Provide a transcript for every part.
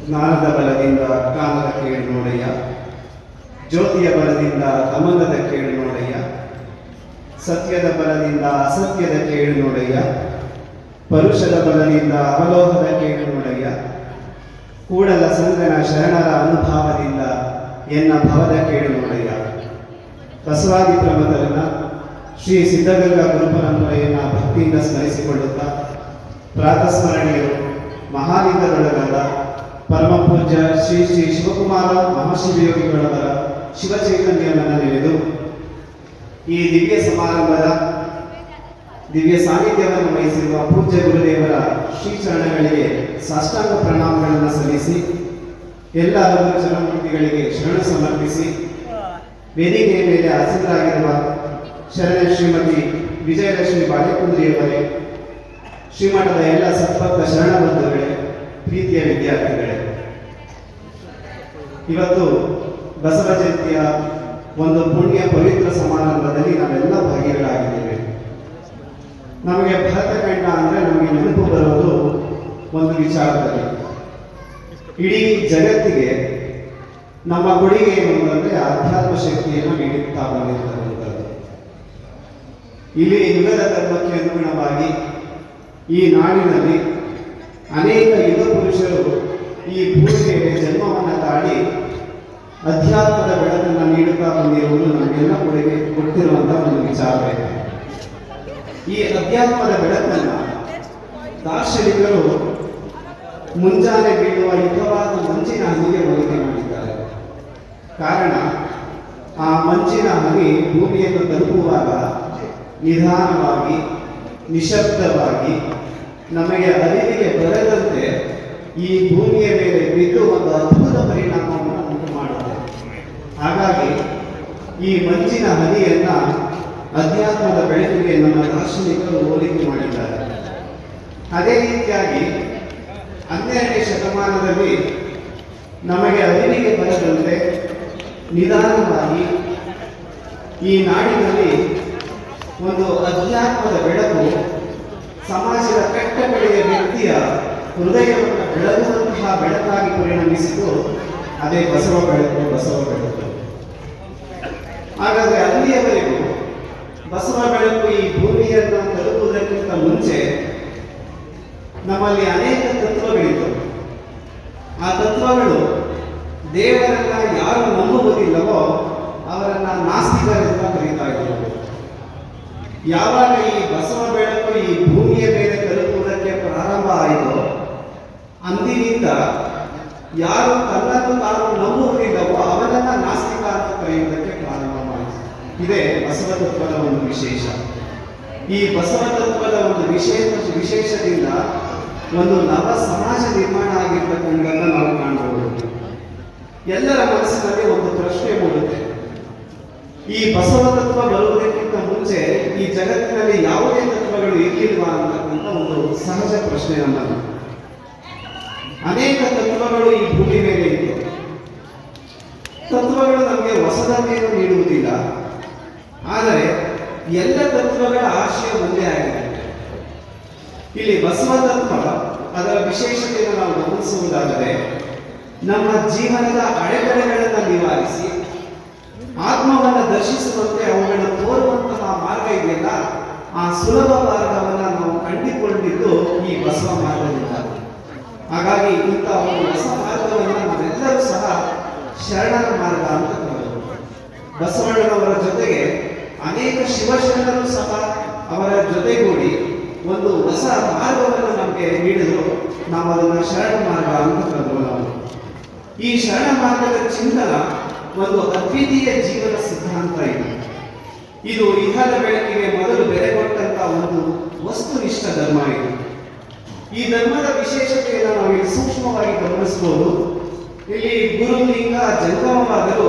ಜ್ಞಾನದ ಬಲದಿಂದ ಕಾಮದ ಕೇಳು ನೋಡಯ್ಯ, ಜ್ಯೋತಿಯ ಬಲದಿಂದ ಗಮನದ ಕೇಳು ನೋಡಯ್ಯ, ಸತ್ಯದ ಬಲದಿಂದ ಅಸತ್ಯದ ಕೇಳು ನೋಡಯ್ಯ, ಪರುಷದ ಬಲದಿಂದ ಅವಲೋಹದ ಕೇಳು ನೋಡಯ್ಯ, ಕೂಡಲ ಸಂಗನ ಶರಣರ ಅನುಭಾವದಿಂದ ಎನ್ನ ಭವದ ಕೇಳು ನೋಡಯ್ಯ. ಬಸವಾದಿ ಪ್ರಮದರನ್ನ ಶ್ರೀ ಸಿದ್ಧಗಂಗಾ ಗುರುಪರಂಪರೆಯನ್ನು ಭಕ್ತಿಯಿಂದ ಸ್ಮರಿಸಿಕೊಳ್ಳುತ್ತಾ ಪ್ರಾತಸ್ಮರಣೀಯರು ಮಹಾಲಿಂಗದೊಳಗಾದ ಪರಮ ಪೂಜ್ಯ ಶ್ರೀ ಶ್ರೀ ಶಿವಕುಮಾರ ಮಹಾಶಿವಯೋಗಿಗಳವರ ಶಿವಚೈತನ್ಯವನ್ನು ನೆನೆದು ಈ ದಿವ್ಯ ಸಮಾರಂಭದ ದಿವ್ಯ ಸಾನ್ನಿಧ್ಯವನ್ನು ವಹಿಸಿರುವ ಪೂಜ್ಯ ಗುರುದೇವರ ಶ್ರೀಚರಣಗಳಿಗೆ ಸಾಷ್ಟಾಂಗ ಪ್ರಣಾಮಗಳನ್ನು ಸಲ್ಲಿಸಿ ಎಲ್ಲ ಹಲವು ಜನಮೂರ್ತಿಗಳಿಗೆ ಶರಣ ಸಮರ್ಪಿಸಿ ವೇದಿಕೆಯ ಮೇಲೆ ಆಸೀನರಾಗಿರುವ ಶರಣ ಶ್ರೀಮತಿ ವಿಜಯಲಕ್ಷ್ಮಿ ಬಾಳೆಕುಂದ್ರಿಯವರೇ, ಶ್ರೀಮಠದ ಎಲ್ಲ ಸತ್ಭಕ್ತ ಶರಣ ಬಂಧುಗಳೇ, ಪ್ರೀತಿಯ ವಿದ್ಯಾರ್ಥಿಗಳೇ, ಇವತ್ತು ಬಸವ ಜಯಂತಿಯ ಒಂದು ಪುಣ್ಯ ಪವಿತ್ರ ಸಮಾರಂಭದಲ್ಲಿ ನಾವೆಲ್ಲ ಭಾಗಿಗಳಾಗಿದ್ದೇವೆ. ನಮಗೆ ಭರತಖಂಡ ಅಂದರೆ ನಮಗೆ ನೆನಪು ಬರೋದು ಒಂದು ವಿಚಾರದಲ್ಲಿ, ಇಡೀ ಜಗತ್ತಿಗೆ ನಮ್ಮ ಕೊಡುಗೆ ಏನು ಅಂದರೆ ಆಧ್ಯಾತ್ಮ ಶಕ್ತಿಯನ್ನು ನೀಡುತ್ತಾ ಬಂದಿರ್ತಕ್ಕಂಥದ್ದು. ಇಲ್ಲಿ ಯುಗದ ಧರ್ಮಕ್ಕೆ ಅನುಗುಣವಾಗಿ ಈ ನಾಡಿನಲ್ಲಿ ಅನೇಕ ಯುಗ ಪುರುಷರು ಈ ಭೂಮಿಗೆ ಜನ್ಮವನ್ನು ತಾಳಿ ಅಧ್ಯಾತ್ಮದ ಬೆಳಕನ್ನು ನೀಡುತ್ತಾ ಬಂದಿರುವುದು ನಮಗೆಲ್ಲ ಕೊಡುಗೆ ಕೊಟ್ಟಿರುವಂತಹ ಒಂದು ವಿಚಾರವೇ. ಈ ಅಧ್ಯಾತ್ಮದ ಬೆಳಕನ್ನು ದಾರ್ಶನಿಕರು ಮುಂಜಾನೆ ಬೀಳುವ ಯುಗವಾದ ಮಂಜಿನ ಹನಿಗೆ ಹೋಲಿಕೆ ಮಾಡಿದ್ದಾರೆ. ಕಾರಣ, ಆ ಮಂಜಿನ ಹನಿ ಭೂಮಿಯನ್ನು ತಲುಪುವಾಗ ನಿಧಾನವಾಗಿ ನಿಶಬ್ದವಾಗಿ ನಮಗೆ ಅರಿವಿಗೆ ಬರದಂತೆ ಈ ಭೂಮಿಯ ಮೇಲೆ ಬಿದ್ದು ಒಂದು ಅದ್ಭುತ ಪರಿಣಾಮವನ್ನು ಉಂಟು ಮಾಡುತ್ತೆ. ಹಾಗಾಗಿ ಈ ಮಂಜಿನ ಹನಿಯನ್ನ ಅಧ್ಯಾತ್ಮದ ಬೆಳಕಿಗೆ ನಮ್ಮ ದಾರ್ಶನಿಕರು ಹೋಲಿಕೆ ಮಾಡಿದ್ದಾರೆ. ಅದೇ ರೀತಿಯಾಗಿ 12ನೇ ಶತಮಾನದಲ್ಲಿ ನಮಗೆ ಅರಿವಿಗೆ ಬರದಂತೆ ನಿಧಾನವಾಗಿ ಈ ನಾಡಿನಲ್ಲಿ ಒಂದು ಅಧ್ಯಾತ್ಮದ ಬೆಳಕು ಸಮಾಜದ ಕಟ್ಟ ಕಡೆಯ ವ್ಯಕ್ತಿಯ ಹೃದಯವನ್ನು ಬೆಳಗುವಂತಹ ಬೆಳಕಾಗಿ ಪರಿಣಮಿಸಿತು. ಅದೇ ಬಸವ ಬೆಳಕು, ಬಸವ ಬೆಳಕು. ಹಾಗಾದ್ರೆ ಅಲ್ಲಿಯವರೆಗೂ ಬಸವ ಬೆಳಕು ಈ ಭೂಮಿಯನ್ನು ತಲುಪುವುದಕ್ಕಿಂತ ಮುಂಚೆ ನಮ್ಮಲ್ಲಿ ಅನೇಕ ತತ್ವಗಳಿತ್ತು. ಆ ತತ್ವಗಳು ದೇವರನ್ನ ಯಾರು ನಂಬುವುದಿಲ್ಲವೋ ಅವರನ್ನ ನಾಸ್ತಿಕರೆಂತ ಕರೀತಾ ಇದ್ರು. ಯಾವಾಗ ಈ ಬಸವ ಬೆಳಕು ಈ ಭೂಮಿಯ ಮೇಲೆ ತಲುಪುವುದಕ್ಕೆ ಪ್ರಾರಂಭ ಆಯಿತು, ಅಂದಿನಿಂದ ಯಾರು ತನ್ನನ್ನು ತಾನು ನಂಬುವುದಿಲ್ಲವೋ ಅವರನ್ನ ನಾಸ್ತಿಕ ಅಂತ ಕರೆಯುವುದಕ್ಕೆ ಪ್ರಾರಂಭ ಮಾಡಿತು. ಇದೇ ಬಸವ ತತ್ವದ ಒಂದು ವಿಶೇಷ. ಈ ಬಸವ ತತ್ವದ ಒಂದು ವಿಶೇಷದಿಂದ ಒಂದು ನವ ಸಮಾಜ ನಿರ್ಮಾಣ ಆಗಿರ್ತಕ್ಕಂಥದ್ದನ್ನು ನಾವು ಕಾಣಬಹುದು. ಎಲ್ಲರ ಮನಸ್ಸಿನಲ್ಲಿ ಒಂದು ಪ್ರಶ್ನೆ ಮೂಡುತ್ತೆ, ಈ ಬಸವ ತತ್ವ ಬರುವುದಕ್ಕಿಂತ ಮುಂಚೆ ಈ ಜಗತ್ತಿನಲ್ಲಿ ಯಾವುದೇ ತತ್ವಗಳು ಇರಲಿಲ್ವಾ ಅಂತಕ್ಕಂಥ ಒಂದು ಸಹಜ ಪ್ರಶ್ನೆ ನಮ್ಮಲ್ಲಿ. ಅನೇಕ ತತ್ವಗಳು ಈ ಭೂಮಿ ಮೇಲೆ ಇತ್ತು. ತತ್ವಗಳು ನಮಗೆ ಹೊಸದನ್ನೇನು ನೀಡುವುದಿಲ್ಲ, ಆದರೆ ಎಲ್ಲ ತತ್ವಗಳ ಆಶಯ ಒಂದೇ ಆಗಿದೆ. ಇಲ್ಲಿ ಬಸವ ತತ್ವ ಅದರ ವಿಶೇಷತೆಯನ್ನು ನಾವು ಗಮನಿಸುವುದಾದರೆ ನಮ್ಮ ಜೀವನದ ಅಡೆತಡೆಗಳನ್ನು ನಿವಾರಿಸಿ ಆತ್ಮವನ್ನು ದರ್ಶಿಸುವಂತೆ ಅವುಗಳನ್ನು ತೋರುವಂತಹ ಮಾರ್ಗ ಇದೆಯಲ್ಲ, ಆ ಸುಲಭ ಮಾರ್ಗವನ್ನು ನಾವು ಕಂಡುಕೊಂಡಿದ್ದು ಈ ಬಸವ ಮಾರ್ಗದಿಂದ. ಹಾಗಾಗಿ ಇಂತಹ ಒಂದು ಹೊಸ ಮಾರ್ಗವನ್ನು ನಾವೆಲ್ಲರೂ ಸಹ ಶರಣರ ಮಾರ್ಗ ಅಂತ ಕರೆಯುವುದು. ಬಸವಣ್ಣನವರ ಜೊತೆಗೆ ಅನೇಕ ಶಿವಶರಣರು ಸಹ ಅವರ ಜೊತೆಗೂಡಿ ಒಂದು ಹೊಸ ಮಾರ್ಗವನ್ನು ನಮಗೆ ನೀಡಿದ್ರು. ನಾವು ಅದನ್ನು ಶರಣ ಮಾರ್ಗ ಅಂತ ಕರೆದ್ರು. ನಾವು ಈ ಶರಣ ಮಾರ್ಗದ ಚಿಂತನ ಒಂದು ಅದ್ವಿತೀಯ ಜೀವನ ಸಿದ್ಧಾಂತ ಇದು. ಇದು ಇಹದ ಬೆಳಕಿಗೆ ಮೊದಲು ಬೆಲೆ ಕೊಟ್ಟಂತಹ ಒಂದು ವಸ್ತುನಿಷ್ಠ ಧರ್ಮ ಇದು. ಈ ಧರ್ಮದ ವಿಶೇಷತೆಯನ್ನು ನಾವು ಇಲ್ಲಿ ಸೂಕ್ಷ್ಮವಾಗಿ ಗಮನಿಸಬಹುದು. ಇಲ್ಲಿ ಗುರುಲಿಂಗ ಜಂಗಮವಾಗಲು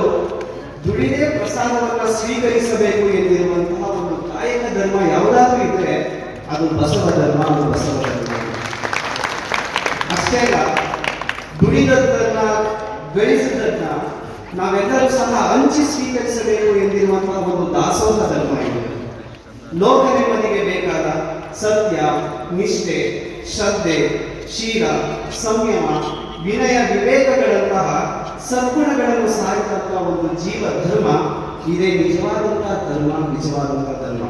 ದುಡಿದೇ ಪ್ರಸಾದವನ್ನು ಸ್ವೀಕರಿಸಬೇಕು ಎಂದಿರುವಂತಹ ಒಂದು ಕಾಯಕ ಧರ್ಮ ಯಾವುದಾದ್ರೂ ಇದ್ರೆ ಅದು ಬಸವ ಧರ್ಮ, ಅದು ಬಸವ ಧರ್ಮ. ಅಷ್ಟೇ ಅಲ್ಲ, ದುಡಿದದ್ದನ್ನ ಗಳಿಸಿದನ್ನ ನಾವೆಲ್ಲರೂ ಸಹ ಹಂಚಿ ಸ್ವೀಕರಿಸಬೇಕು ಎಂದಿರುವಂತಹ ಒಂದು ದಾಸೋಹ ಧರ್ಮ ಇದೆ. ಲೋಕ ನೆಮ್ಮದಿಗೆ ಬೇಕಾದ ಸತ್ಯ, ನಿಷ್ಠೆ, ಶ್ರದ್ಧೆ, ಶೀಲ, ಸಂಯಮ ವಿನಯ ವಿವೇಕಗಳಂತಹ ಸದ್ಗುಣಗಳನ್ನು ಸಾರಿದಂತಹ ಒಂದು ಜೀವ ಧರ್ಮ ಇದೇ ನಿಜವಾದಂತಹ ಧರ್ಮ, ನಿಜವಾದಂತಹ ಧರ್ಮ.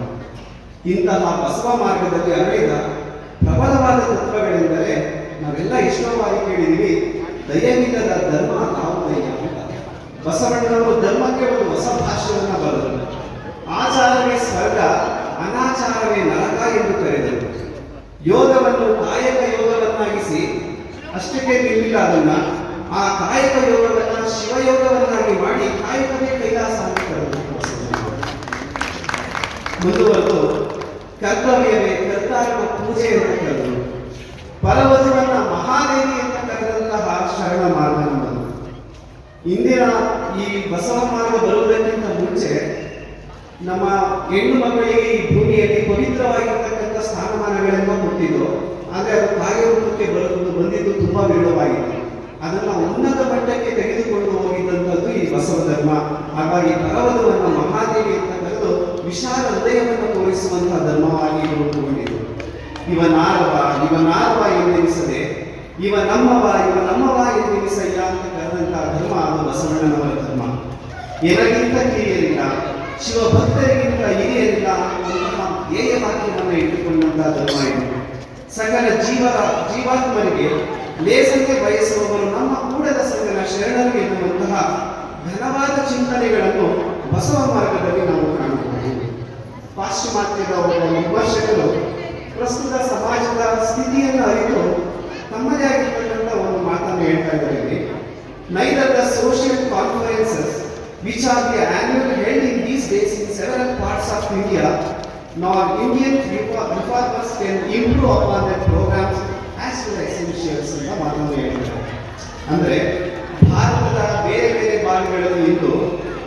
ಇಂತಹ ಬಸವ ಮಾರ್ಗದಲ್ಲಿ ಅರಳಿದ ಪ್ರಬಲವಾದ ತತ್ವಗಳೆಂದರೆ ನಾವೆಲ್ಲ ಎಷ್ಟೋ ಬಾರಿ ಕೇಳಿದೀವಿ, ದಯವಿಲ್ಲದ ಧರ್ಮ ನಾವು ದಯ್ಯ ಅಂತ. ಬಸವಣ್ಣನವರು ಧರ್ಮಕ್ಕೆ ಒಂದು ಹೊಸ ಭಾಷೆಯನ್ನ ಬರೆದರು. ಆಚಾರವೇ ಸ್ವರ್ಗ, ಅನಾಚಾರವೇ ನರಕ ಎಂದು ಕರೆದರು. ಯೋಗವನ್ನು ಕಾಯಕ ಯೋಗವನ್ನಾಗಿಸಿ ಅಷ್ಟಕ್ಕೆ ನಿಲ್ಲಿಲ್ಲ, ಅದನ್ನ ಆ ಕಾಯಕ ಯೋಗವನ್ನ ಶಿವಯೋಗವನ್ನಾಗಿ ಮಾಡಿ ಕಾಯಕವೇ ಕೈಲಾಸ ಅಂತ ಕರೆದರು. ಮುಂದುವರೆದು ಕರ್ತವ್ಯವೇ ಕರ್ತಾರ್ಪ ಪೂಜೆ ಅಂತ ಕರೆದರು. ಪರವಧುವನ್ನ ಮಹಾದೇವಿ ಅಂತ ಕರೆದಂತಹ ಶರಣ ಮಾರ್ಗ ನಮ್ಮದು. ಇಂದಿನ ಈ ಬಸವ ಮಾರ್ಗ ಬರುವುದಕ್ಕಿಂತ ಮುಂಚೆ ನಮ್ಮ ಹೆಣ್ಣು ಮಕ್ಕಳಿಗೆ ಈ ಭೂಮಿಯಲ್ಲಿ ಪವಿತ್ರವಾಗಿರ್ತಕ್ಕಂಥ ಸ್ಥಾನಮಾನಗಳೆಲ್ಲ ಕೊಟ್ಟಿದ್ದು, ಆದರೆ ಅದು ಕಾರ್ಯರೂಪಕ್ಕೆ ಬಂದಿದ್ದು ತುಂಬಾ ವಿರಳವಾಗಿದೆ. ಅದನ್ನ ಉನ್ನತ ಮಟ್ಟಕ್ಕೆ ತೆಗೆದುಕೊಂಡು ಹೋಗಿದ್ದಂಥದ್ದು ಈ ಬಸವ ಧರ್ಮ. ಹಾಗಾಗಿ ಪರವಧುವನ್ನ ಮಹಾದೇವಿ ಅಂತ ಕರೆದು ವಿಶಾಲ ಹೃದಯವನ್ನು ತೋರಿಸುವಂತಹ ಧರ್ಮವಾಗಿ ರೂಪುಗೊಂಡಿತು. ಇವನಾರವ ಎಂದೆನಿಸದೆ ಇವ ನಮ್ಮವ ಎಂದೆನಿಸಯ್ಯ ಅಂತ ಕರೆದಂತಹ ಧರ್ಮ ಅದು ಬಸವಣ್ಣನವರ ಧರ್ಮ. ಎನಗಿಂತ ಕಿರಿಯರಿಲ್ಲ, ಶಿವಭಕ್ತರಿಗಿಂತ ಹಿರಿಯರಿಲ್ಲ ಅನ್ನುವಂತಹ ಧ್ಯೇಯ ವಾಕ್ಯವನ್ನು ಇಟ್ಟುಕೊಂಡಂತಹ ಧರ್ಮ ಇದು. ಸಕಲ ಜೀವಾತ್ಮರಿಗೆ ಲೇಸಂಗೆ ಬಯಸುವವರು ನಮ್ಮ ಕೂಡದ ಸಂಗನ ಶರಣರು ಎನ್ನುವಂತಹ ಘನವಾದ ಚಿಂತನೆಗಳನ್ನು ಬಸವ ಮಾರ್ಗದಲ್ಲಿ ನಾವು ಕಾಣಬಹುದು. ಪಾಶ್ಚಿಮಾತ್ಯದ ಒಬ್ಬ ವಿಮರ್ಶಕರು ಪ್ರಸ್ತುತ ಸಮಾಜದ ಸ್ಥಿತಿಯನ್ನು ಅರಿತು ತಮ್ಮದೇ ಆಗಿರ್ತಕ್ಕಂಥ ಒಂದು ಮಾತನ್ನು ಹೇಳ್ತಾ ಇದ್ದಾರೆ. Neither the social conferences which are the annual held in these days in several parts of India, nor Indian reformers can improve upon their programs as to the essentials ಅಂತ ಮಾತನ್ನು ಹೇಳಿದ್ದಾರೆ. ಅಂದರೆ ಭಾರತದ ಬೇರೆ ಬೇರೆ ಭಾಗಗಳಲ್ಲಿ ಇಂದು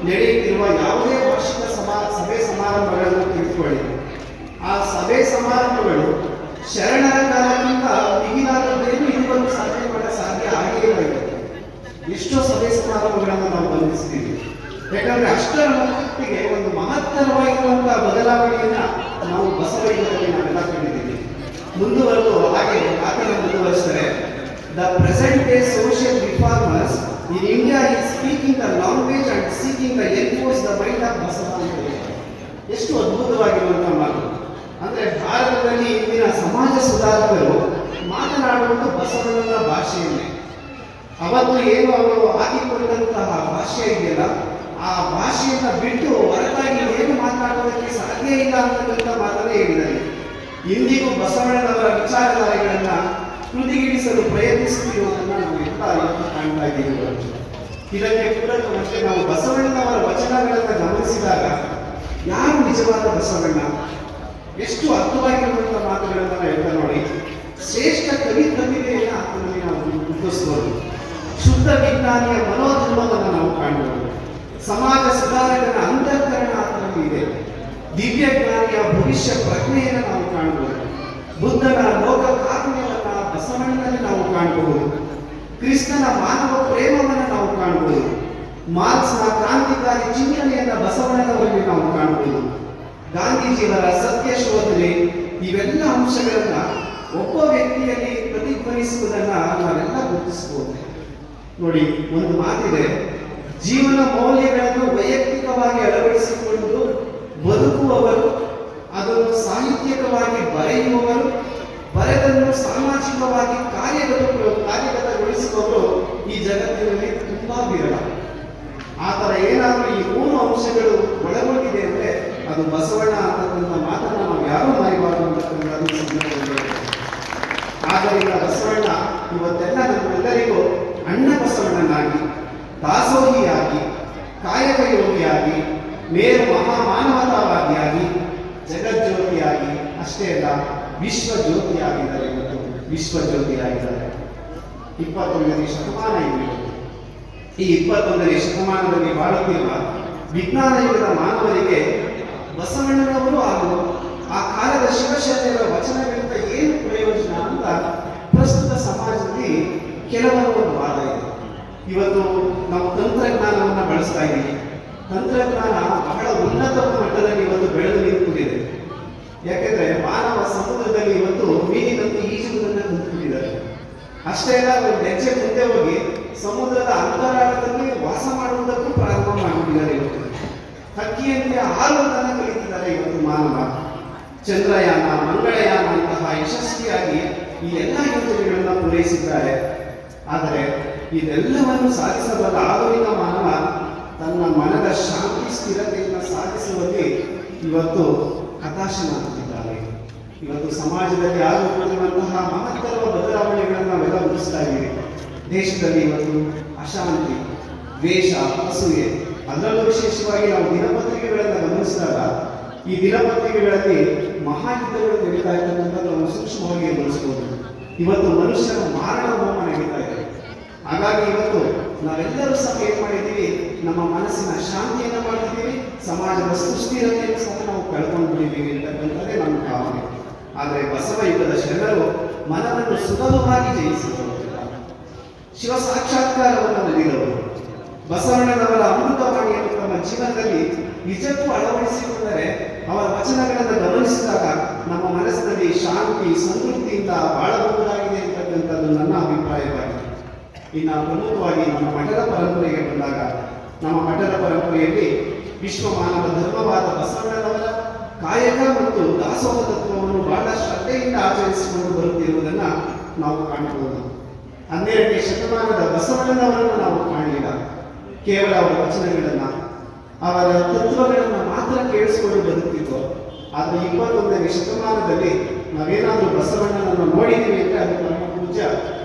ನಡೆಯುತ್ತಿರುವ ಯಾವುದೇ ವಾರ್ಷಿಕ ಸಭೆ ಸಮಾರಂಭಗಳನ್ನು ತೆಗೆದುಕೊಳ್ಳಿ. ಆ ಸಭೆ ಸಮಾರಂಭಗಳು ಶರಣರ ಕಾಲಕ್ಕಿಂತ ಮಿಗಿಲಾದದ್ದೇನು ಇದುವರೆಗೂ ಸಾಧನೆ ಮಾಡಲು ಸಾಧ್ಯ ಆಗೇ ಇಲ್ಲ. ಎಷ್ಟೋ ಸಭೆ ಸಮಾರಂಭಗಳನ್ನು ನಾವು ಗಮನಿಸ್ತೀವಿ. ಯಾಕಂದ್ರೆ ಅಷ್ಟರ ಮಟ್ಟಿಗೆ ಒಂದು ಮಹತ್ತರವಾಗಿರುವಂತಹ ಬದಲಾವಣೆಯನ್ನ ನಾವು ಬಸವಣ್ಣನಲ್ಲಿ ನಾವೆಲ್ಲ ಕಂಡಿದ್ದೀವಿ. ಮುಂದುವರೆದು ಹಾಗೆ ಆತನ ಮುಂದುವರಿಸಿದರೆ, the present day social reformers in India is speaking the language and seeking the enforce the mind of Basava. ಎಷ್ಟು ಅದ್ಭುತವಾಗಿರುವಂತಹ ಮಾತು. ಅಂದ್ರೆ ಭಾರತದಲ್ಲಿ ಇಂದಿನ ಸಮಾಜ ಸುಧಾರಕರು ಮಾತನಾಡುವುದು ಬಸವಣ್ಣನ ಭಾಷೆಯನ್ನೇ. ಅವತ್ತು ಏನು ಅವರು ಹಾಕಿಕೊಂಡಂತಹ ಭಾಷೆ ಇದೆಯಲ್ಲ, ಆ ಭಾಷೆಯನ್ನ ಬಿಟ್ಟು ಹೊರತಾಗಿ ಏನು ಮಾತನಾಡುವುದಕ್ಕೆ ಸಾಧ್ಯ ಇಲ್ಲ ಅಂತಕ್ಕಂಥ ಮಾತನ್ನೇ ಹೇಳಿದ್ದಾರೆ. ಇಂದಿಗೂ ಬಸವಣ್ಣನವರ ವಿಚಾರಧಾರೆಗಳನ್ನ ಕೃತಿಗಿಡಿಸಲು ಪ್ರಯತ್ನಿಸುತ್ತಿರುವುದನ್ನು ನಾವು ಇವತ್ತು ಕಾಣ್ತಾ ಇದ್ದೀವಿ. ಇದಕ್ಕೆ ಪೂರಕವಂತೆ ನಾವು ಬಸವಣ್ಣನವರ ವಚನಗಳನ್ನು ಗಮನಿಸಿದಾಗ ಯಾರು ನಿಜವಾದ ಬಸವಣ್ಣ, ಎಷ್ಟು ಅರ್ಥವಾಗಿರುವಂತಹ ಮಾತುಗಳನ್ನು ಹೇಳ್ತಾ ನೋಡಿ. ಶ್ರೇಷ್ಠ ಕವಿ ಪ್ರತಿಭೆಯನ್ನು ಆತನಲ್ಲಿ ನಾವು ಗುರುತಿಸಬಹುದು. ಶುದ್ಧ ವಿಜ್ಞಾನಿಯ ಮನೋಧರ್ಮವನ್ನು ನಾವು ಕಾಣಬಹುದು. ಸಮಾಜ ಸುಧಾರಕನ ಅಂತಃಕರಣ ಆತನಲ್ಲಿ ಇದೆ. ದಿವ್ಯ ಜ್ಞಾನಿಯ ಭವಿಷ್ಯ ಪ್ರಜ್ಞೆಯನ್ನು ನಾವು ಕಾಣಬಹುದು. ಬುದ್ಧನ ಲೋಕ ಕಾರುಣ್ಯವನ್ನ ಬಸವಣ್ಣನಲ್ಲಿ ನಾವು ಕಾಣಬಹುದು. ಕ್ರಿಸ್ತನ ಮಾನವ ಪ್ರೇಮವನ್ನು ನಾವು ಕಾಣಬಹುದು. ಮಾರ್ಕ್ಸ್ನ ಕ್ರಾಂತಿಕಾರಿ ಚಿಂತನೆಯನ್ನ ಬಸವಣ್ಣನವರಲ್ಲಿ ನಾವು ಕಾಣಬಹುದು. ಗಾಂಧೀಜಿಯವರ ಸತ್ಯ ಶೋಧನೆ, ಇವೆಲ್ಲ ಅಂಶಗಳನ್ನ ಒಬ್ಬ ವ್ಯಕ್ತಿಯಲ್ಲಿ ಪ್ರತಿಧ್ವನಿಸುವುದನ್ನ ನಾವೆಲ್ಲ ಗುರುತಿಸಬಹುದು. ನೋಡಿ, ಒಂದು ಮಾತಿದೆ, ಜೀವನ ಮೌಲ್ಯಗಳನ್ನು ವೈಯಕ್ತಿಕವಾಗಿ ಅಳವಡಿಸಿಕೊಂಡು ಬದುಕುವವರು, ಅದನ್ನು ಸಾಹಿತ್ಯಿಕವಾಗಿ ಬರೆಯುವವರು, ಬರೆದನ್ನು ಸಾಮಾಜಿಕವಾಗಿ ಕಾರ್ಯಗತಗೊಳಿಸುವವರು ಈ ಜಗತ್ತಿನಲ್ಲಿ ತುಂಬಾ ವಿರಳ. ಆ ಥರ ಏನಾದರೂ ಈ ಮೂರು ಅಂಶಗಳು ಒಳಗೊಂಡಿದೆ ಅಂದರೆ ಅದು ಬಸವಣ್ಣ ಅಂತಕ್ಕಂಥ ಮಾತನ್ನು ನಾವು ಯಾರೂ ಮರಿಬಾರದು ಅಂತಕ್ಕಂಥ ಸಂದರ್ಭದಲ್ಲಿ. ಆದ್ದರಿಂದ ಬಸವಣ್ಣ ಇವತ್ತೆಲ್ಲ ನಮ್ಮೆಲ್ಲರಿಗೂ ಅಣ್ಣ ಬಸವಣ್ಣನಾಗಿ, ದಾಸೋಹಿಯಾಗಿ, ಕಾಯಕ ಯೋಗಿಯಾಗಿ, ಮೇರು ಮಹಾಮಾನವತಾವಾದಿಯಾಗಿ, ಜಗಜ್ಯೋತಿಯಾಗಿ, ಅಷ್ಟೇ ಅಲ್ಲ ವಿಶ್ವಜ್ಯೋತಿಯಾಗಿದ್ದಾರೆ. ಇವತ್ತು ವಿಶ್ವಜ್ಯೋತಿಯಾಗಿದ್ದಾರೆ. 21ನೇ ಶತಮಾನ ಇದೆ. ಈ 21ನೇ ಶತಮಾನದಲ್ಲಿ ಬಾಳುತ್ತಿರುವ ವಿಜ್ಞಾನ ಯುಗದ ಮಾನವರಿಗೆ ಬಸವಣ್ಣನವರು ಹಾಗೂ ಆ ಕಾಲದ ಶಿವಶರಣರ ವಚನಗಳಿಂದ ಏನು ಪ್ರಯೋಜನ ಅಂತ ಪ್ರಸ್ತುತ ಸಮಾಜದಲ್ಲಿ ಕೆಲವರ ಒಂದು ವಾದ ಇದೆ. ಇವತ್ತು ನಾವು ತಂತ್ರಜ್ಞಾನವನ್ನು ಬಳಸ್ತಾ ಇದ್ದೀವಿ. ತಂತ್ರಜ್ಞಾನ ಬಹಳ ಉನ್ನತ ಮಟ್ಟದಲ್ಲಿ ಇವತ್ತು ಬೆಳೆದು ನಿಂತುಕೊಂಡಿದೆ. ಯಾಕೆಂದ್ರೆ ಮಾನವ ಸಮುದ್ರದಲ್ಲಿ ಇವತ್ತು ಮೀನಿನಂತೆ ಈಜುವುದನ್ನು ಕಲಿತುಕೊಂಡಿದ್ದಾರೆ. ಅಷ್ಟೇ ಅಲ್ಲ, ಅವರು ಹೆಜ್ಜೆ ಮುಂದೆ ಹೋಗಿ ಸಮುದ್ರದ ಅಂತರಾಳದಲ್ಲಿ ವಾಸ ಮಾಡುವುದಕ್ಕೂ ಪ್ರಾರಂಭ ಮಾಡಿಬಿಟ್ಟಿದ್ದಾರೆ. ಇವತ್ತು ಹಕ್ಕಿಯಂತೆ ಹಾರುವುದನ್ನು ಕಲಿತಿದ್ದಾರೆ ಇವತ್ತು ಮಾನವ. ಚಂದ್ರಯಾನ, ಮಂಗಳಯಾನ ಅಂತಹ ಯಶಸ್ವಿಯಾಗಿ ಈ ಎಲ್ಲ ಯೋಜನೆಗಳನ್ನು ಪೂರೈಸಿದ್ದಾರೆ. ಆದರೆ ಇದೆಲ್ಲವನ್ನು ಸಾಧಿಸಬಲ್ಲ ಆಧುನಿಕ ಮಾನವ ತನ್ನ ಮನದ ಶಾಂತಿ ಸ್ಥಿರತೆಯನ್ನು ಸಾಧಿಸುವಲ್ಲಿ ಇವತ್ತು ಹತಾಶನಾಗುತ್ತಿದ್ದಾರೆ. ಇವತ್ತು ಸಮಾಜದಲ್ಲಿ ಆಗುತ್ತಿರುವಂತಹ ಮಹತ್ತರವ ಬದಲಾವಣೆಗಳನ್ನು ನಾವೆಲ್ಲ ಗಮನಿಸ್ತಾ ಇದ್ದೀವಿ. ದೇಶದಲ್ಲಿ ಇವತ್ತು ಅಶಾಂತಿ, ದ್ವೇಷ, ಅಸೂಯೆ, ಅದರಲ್ಲೂ ವಿಶೇಷವಾಗಿ ನಾವು ದಿನಪತ್ರಿಕೆಗಳನ್ನು ಗಮನಿಸಿದಾಗ ಈ ದಿನಪತ್ರಿಕೆಗಳಲ್ಲಿ ಮಹಾಯುದ್ಧಗಳು ನಡೀತಾ ಇರ್ತಕ್ಕಂಥದ್ದು ನಾವು ಸೂಕ್ಷ್ಮವಾಗಿ ಗಮನಿಸಬಹುದು. ಇವತ್ತು ಮನುಷ್ಯನ ಮಾರಣ ಹೋಮ ನಡೀತಾ ಇದೆ. ಹಾಗಾಗಿ ಇವತ್ತು ನಾವೆಲ್ಲರೂ ಸಹ ಏನ್ ಮಾಡಿದ್ದೀವಿ, ನಮ್ಮ ಮನಸ್ಸಿನ ಶಾಂತಿಯನ್ನು ಮಾಡ್ತಿದ್ದೀವಿ, ಸಮಾಜದ ಸುಸ್ಥಿರತೆಯನ್ನು ಸಹ ನಾವು ಕಳ್ಕೊಂಡು ಬಿಟ್ಟಿದ್ದೀವಿ ಅಂತಕ್ಕಂಥದ್ದೇ ನಮ್ಮ ಭಾವನೆ. ಆದರೆ ಬಸವ ಯುಗದ ಶರಣರು ಮನವನ್ನು ಸುಲಭವಾಗಿ ಜಯಿಸಿದರು. ಶಿವ ಸಾಕ್ಷಾತ್ಕಾರವನ್ನು ಹೊಂದಿದವರು. ಬಸವಣ್ಣನವರ ಅಮೃತವಾಣಿಯನ್ನು ತಮ್ಮ ಜೀವನದಲ್ಲಿ ನಿಜಕ್ಕೂ ಅಳವಡಿಸಿಕೊಂಡರೆ, ಅವರ ವಚನಗಳನ್ನು ಗಮನಿಸಿದಾಗ ನಮ್ಮ ಮನಸ್ಸಿನಲ್ಲಿ ಶಾಂತಿ, ಸಮೃದ್ಧಿಯಿಂದ ಬಾಳಬಹುದಾಗಿದೆ ಅಂತಕ್ಕಂಥದ್ದು ನನ್ನ ಅಭಿಪ್ರಾಯವಾಗಿದೆ. ಇನ್ನು ಪ್ರಮುಖವಾಗಿ ನಮ್ಮ ಮಠದ ಪರಂಪರೆಗೆ ಬಂದಾಗ, ನಮ್ಮ ಮಠದ ಪರಂಪರೆಯಲ್ಲಿ ವಿಶ್ವ ಮಾನವ ಧರ್ಮವಾದ ಬಸವಣ್ಣನವರ ಕಾಯಕ ಮತ್ತು ದಾಸೋಹ ತತ್ವವನ್ನು ಬಹಳ ಶ್ರದ್ಧೆಯಿಂದ ಆಚರಿಸಿಕೊಂಡು ಬರುತ್ತಿರುವುದನ್ನು ನಾವು ಕಾಣಬಹುದು. 12ನೇ ಶತಮಾನದ ಬಸವಣ್ಣನವರನ್ನು ನಾವು ಕಾಣಲಿಲ್ಲ. ಕೇವಲ ಅವರ ವಚನಗಳನ್ನು, ಅವರ ತತ್ವಗಳನ್ನು ಮಾತ್ರ ಕೇಳಿಸಿಕೊಂಡು ಬದುಕ್ತಿದ್ವು. ಆದರೆ 21ನೇ ಶತಮಾನದಲ್ಲಿ ನಾವೇನಾದರೂ ಬಸವಣ್ಣನನ್ನು ನೋಡಿದ್ದೀವಿ ಅಂದರೆ ಅದು ಪರಮ ಪೂಜ್ಯ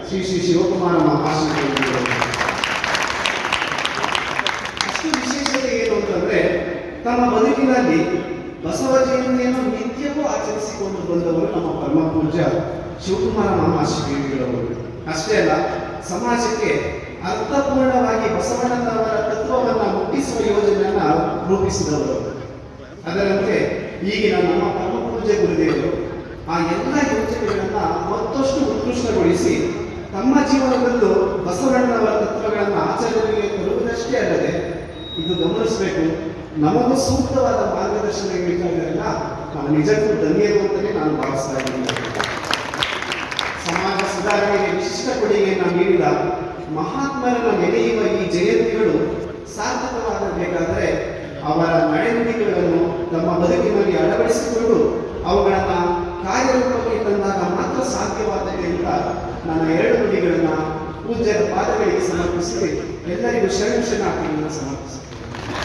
ಶ್ರೀ ಶ್ರೀ ಶಿವಕುಮಾರ ಮಹಾಶ್ರೀಗಳು. ಅಷ್ಟು ವಿಶೇಷತೆ ಏನು ಅಂತಂದ್ರೆ, ತಮ್ಮ ಬದುಕಿನಲ್ಲಿ ಬಸವ ಜಯಂತಿಯನ್ನು ನಿತ್ಯವೂ ಆಚರಿಸಿಕೊಂಡು ಬಂದವರು ನಮ್ಮ ಪರಮ ಪೂಜ್ಯ ಶಿವಕುಮಾರ ಮಹಾಶ್ರೀಗಳವರು. ಅಷ್ಟೇ ಅಲ್ಲ, ಸಮಾಜಕ್ಕೆ ಅರ್ಥಪೂರ್ಣವಾಗಿ ಬಸವಣ್ಣನವರ ತತ್ವವನ್ನು ಮುಟ್ಟಿಸುವ ಯೋಜನೆಯನ್ನ ರೂಪಿಸಿದವರು. ಅದರಂತೆ ಈಗಿನ ನಮ್ಮ ಪರಮ ಪೂಜ್ಯ ಗುರುದೇವರು ಆ ಎಲ್ಲ ಯೋಜನೆಗಳನ್ನ ಮತ್ತಷ್ಟು ಉತ್ಕೃಷ್ಟಗೊಳಿಸಿ ತಮ್ಮ ಜೀವನದಲ್ಲೂ ಬಸವಣ್ಣನವರ ತತ್ವಗಳನ್ನು ಆಚರಣೆಗೆ ತರುವುದಷ್ಟೇ ಅಲ್ಲದೆ, ಇದು ಗಮನಿಸಬೇಕು, ನಮಗೂ ಸೂಕ್ತವಾದ ಮಾರ್ಗದರ್ಶನಗಳಿಂದ ನಾವು ನಿಜಕ್ಕೂ ಧನ್ಯರು ಅಂತಲೇ ನಾನು ಭಾವಿಸ್ತಾ ಇದ್ದೀನಿ. ಸಮಾಜ ಸುಧಾರಣೆಗೆ ವಿಶಿಷ್ಟ ಕೊಡುಗೆಯನ್ನು ನೀಡಿದ ಮಹಾತ್ಮರನ್ನು ನೆನೆಯುವ ಈ ಜಯಂತಿಗಳು ಸಾರ್ಥಕವಾಗಬೇಕಾದರೆ ಅವರ ನಡೆನುಡಿಗಳನ್ನು ತಮ್ಮ ಬದುಕಿನಲ್ಲಿ ಅಳವಡಿಸಿಕೊಂಡು ಅವುಗಳನ್ನು ಕಾರ್ಯರೂಪಕ್ಕೆ ತಂದಾಗ ಮಾತ್ರ ಸಾಧ್ಯವಾಗಿದೆ ಅಂತ ನನ್ನ 2 ನುಡಿಗಳನ್ನು ಪೂಜ್ಯರ ಪಾದಗಳಿಗೆ ಸಮರ್ಪಿಸಿ ಎಲ್ಲರಿಗೂ ಶರಣಾರ್ಥಿಗಳನ್ನು ಸಮರ್ಪಿಸಿ